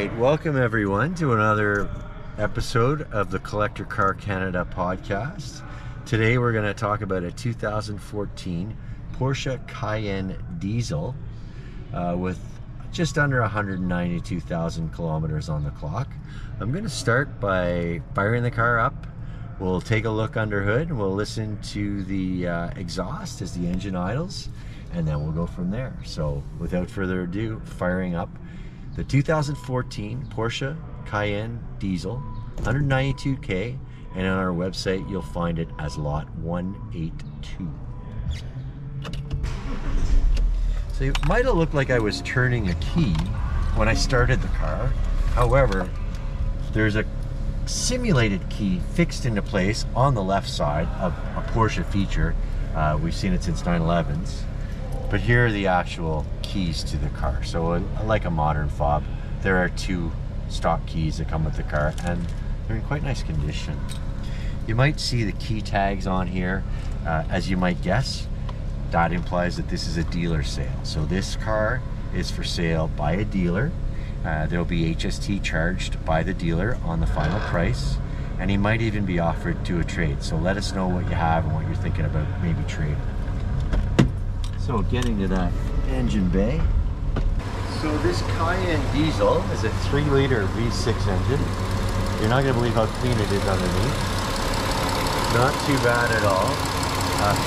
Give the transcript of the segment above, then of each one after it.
right, welcome everyone to another episode of the Collector Car Canada podcast. Today we're going to talk about a 2014 Porsche Cayenne diesel with just under 192,000 kilometers on the clock. I'm going to start by firing the car up. We'll take a look under hood and we'll listen to the exhaust as the engine idles, and then we'll go from there. So without further ado, firing up the 2014 Porsche Cayenne diesel, 192K, and on our website you'll find it as lot 182. So it might have looked like I was turning a key when I started the car. However, there's a simulated key fixed into place on the left side of a Porsche feature. We've seen it since 911s. But here are the actual keys to the car. So like a modern fob, there are two stock keys that come with the car, and they're in quite nice condition. You might see the key tags on here. As you might guess, that implies that this is a dealer sale. So this car is for sale by a dealer. There'll be HST charged by the dealer on the final price, and he might even be offered to a trade. So let us know what you have and what you're thinking about maybe trading. So getting to that engine bay. So this Cayenne diesel is a 3-liter V6 engine. You're not going to believe how clean it is underneath. Not too bad at all.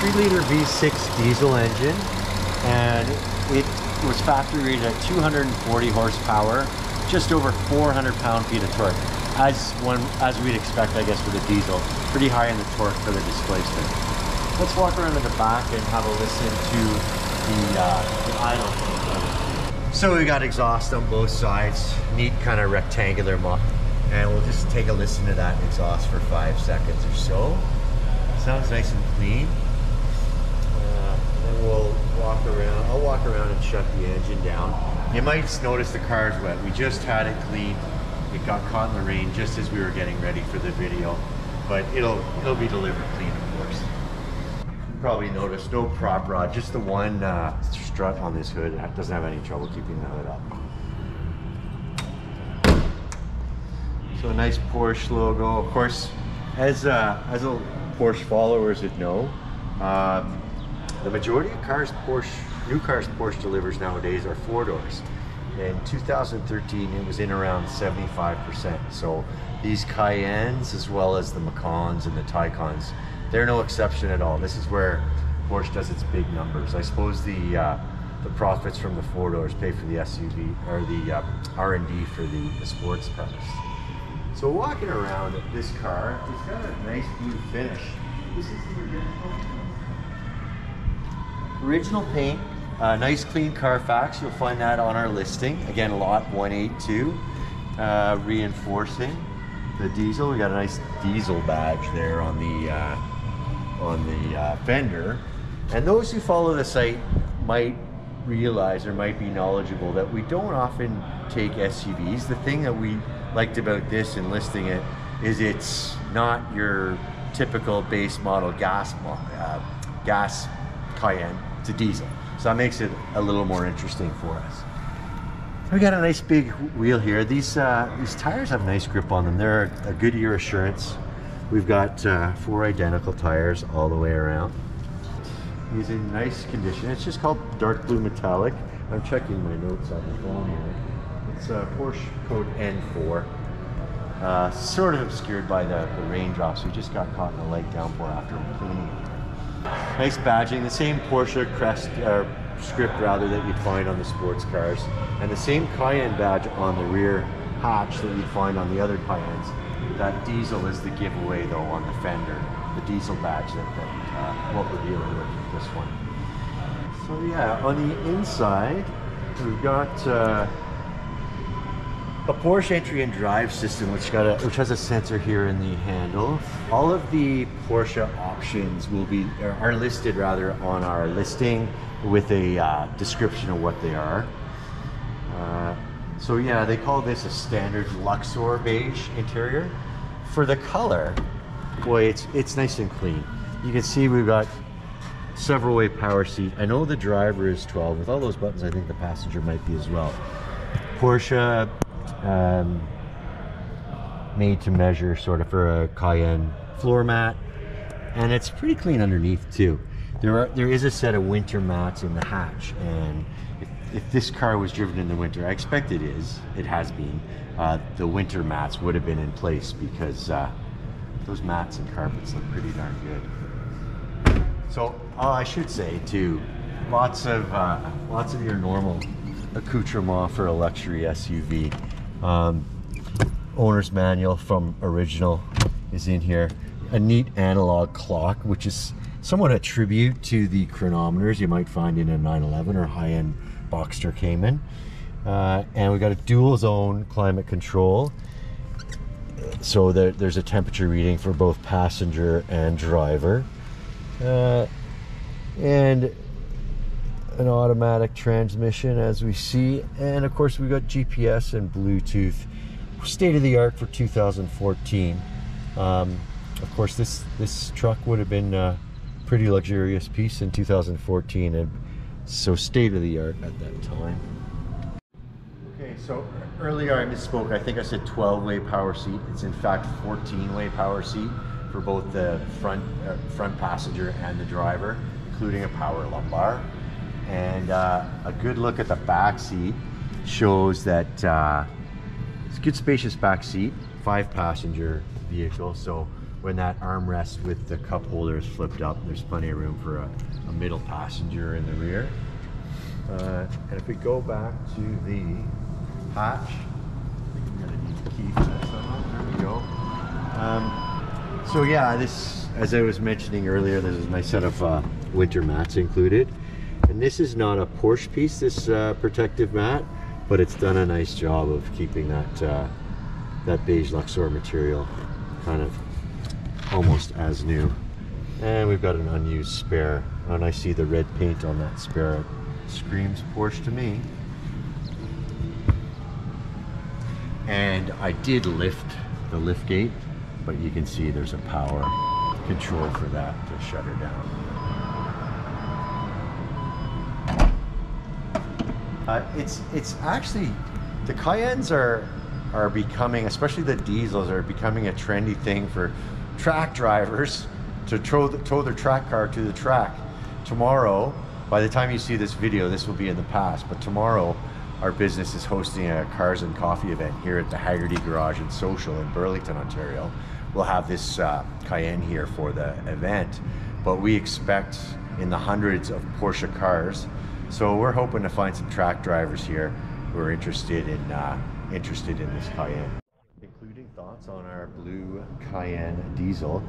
3-liter V6 diesel engine, and it was factory rated at 240 horsepower, just over 400 pound-feet of torque. As we'd expect, I guess, with a diesel, pretty high in the torque for the displacement. Let's walk around in the back and have a listen to the idle. So we got exhaust on both sides, neat kind of rectangular model, and we'll just take a listen to that exhaust for 5 seconds or so. Sounds nice and clean. Then we'll walk around. I'll walk around and shut the engine down. You might notice the car's wet. We just had it cleaned. It got caught in the rain just as we were getting ready for the video, but it'll be delivered clean, of course. Probably noticed no prop rod, just the one strut on this hood. It doesn't have any trouble keeping the hood up. So a nice Porsche logo. Of course, as a Porsche followers would know, the majority of new cars Porsche delivers nowadays are 4-doors. In 2013, it was in around 75%. So these Cayennes, as well as the Macans and the Taycans, they're no exception at all. This is where Porsche does its big numbers. I suppose the profits from the 4-doors pay for the SUV, or the R&D for the sports cars. So walking around this car, it's got a nice blue finish. This is the original paint. Nice clean Carfax. You'll find that on our listing. Again, lot 182. Reinforcing the diesel. We got a nice diesel badge there on the fender, and those who follow the site might realize or might be knowledgeable that we don't often take SUVs. The thing that we liked about this and listing it is it's not your typical base model gas Cayenne. It's a diesel, so that makes it a little more interesting for us. We got a nice big wheel here. These tires have nice grip on them. They're a Goodyear Assurance. We've got 4 identical tires all the way around. He's in nice condition. It's just called dark blue metallic. I'm checking my notes on the phone here. It's a Porsche code N4. Sort of obscured by the raindrops. We just got caught in a light downpour after cleaning it. Nice badging. The same Porsche crest script rather that you'd find on the sports cars, and the same Cayenne badge on the rear hatch that you'd find on the other Cayennes. That diesel is the giveaway though on the fender, the diesel badge that what we're dealing with this one. So yeah, on the inside we've got a Porsche entry and drive system which has a sensor here in the handle. All of the Porsche options are listed rather on our listing with a description of what they are. So yeah, they call this a standard Luxor beige interior. For the color, boy, it's nice and clean. You can see we've got several way power seat. I know the driver is 12. With all those buttons, I think the passenger might be as well. Porsche made to measure sort of for a Cayenne floor mat, and it's pretty clean underneath too. There is a set of winter mats in the hatch, and if this car was driven in the winter, I expect it has been, the winter mats would have been in place, because those mats and carpets look pretty darn good. So I should say too, lots of your normal accoutrement for a luxury SUV. Owner's manual from original is in here. A neat analog clock, which is somewhat a tribute to the chronometers you might find in a 911 or high-end Boxster Cayman. And we got a dual zone climate control, so there's a temperature reading for both passenger and driver, and an automatic transmission, as we see, and of course we got GPS and Bluetooth. State of the art for 2014. Of course this truck would have been a pretty luxurious piece in 2014, and so state of the art at that time. Okay, so earlier I misspoke. I think I said 12-way power seat. It's in fact 14-way power seat for both the front passenger and the driver, including a power lumbar. And a good look at the back seat shows that it's a good spacious back seat, 5-passenger vehicle. So when that armrest with the cup holder is flipped up, there's plenty of room for a middle passenger in the rear. And if we go back to the hatch, I think I'm gonna need the key for that somehow. There we go. So yeah, this, as I was mentioning earlier, there's a nice set of winter mats included. And this is not a Porsche piece, this protective mat, but it's done a nice job of keeping that beige Luxor material kind of almost as new. And we've got an unused spare, and I see the red paint on that spare. It screams Porsche to me. And I did lift the lift gate, but you can see there's a power control for that to shut her down. It's actually, the Cayennes are becoming, especially the diesels, are becoming a trendy thing for track drivers to tow their track car to the track. Tomorrow, by the time you see this video, this will be in the past, but tomorrow our business is hosting a Cars and Coffee event here at the Haggerty Garage and Social in Burlington, Ontario. We'll have this Cayenne here for the event, but we expect in the hundreds of Porsche cars. So we're hoping to find some track drivers here who are interested in this Cayenne. Including thoughts on our blue Cayenne diesel.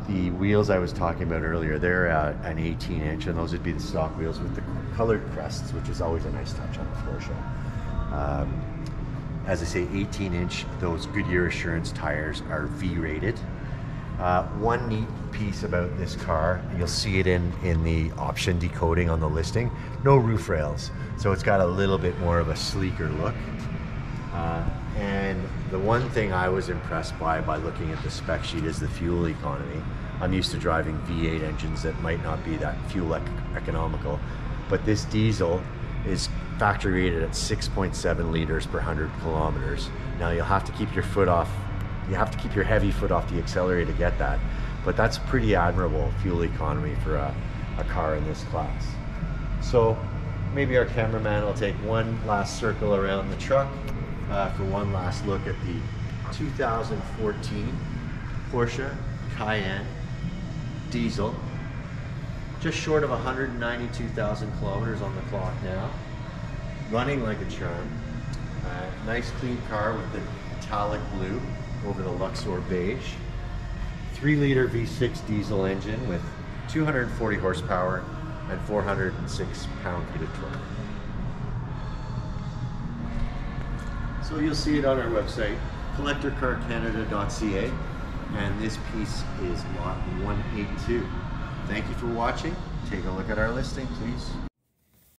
The wheels I was talking about earlier, they're an 18-inch, and those would be the stock wheels with the colored crests, which is always a nice touch on a Porsche. As I say, 18-inch, those Goodyear Assurance tires are V-rated. One neat piece about this car, you'll see it in the option decoding on the listing, no roof rails, so it's got a little bit more of a sleeker look. And the one thing I was impressed by looking at the spec sheet is the fuel economy. I'm used to driving V8 engines that might not be that fuel economical, but this diesel is factory rated at 6.7 liters per 100 kilometers. Now you'll have to keep your foot off, you have to keep your heavy foot off the accelerator to get that, but that's pretty admirable fuel economy for a car in this class. So maybe our cameraman will take one last circle around the truck for one last look at the 2014 Porsche Cayenne diesel. Just short of 192,000 kilometers on the clock now. Running like a charm. Nice clean car with the metallic blue over the Luxor beige. 3-liter V6 diesel engine with 240 horsepower and 406 pound-feet of torque. So you'll see it on our website, collectorcarcanada.ca, and this piece is lot 182. Thank you for watching. Take a look at our listing, please.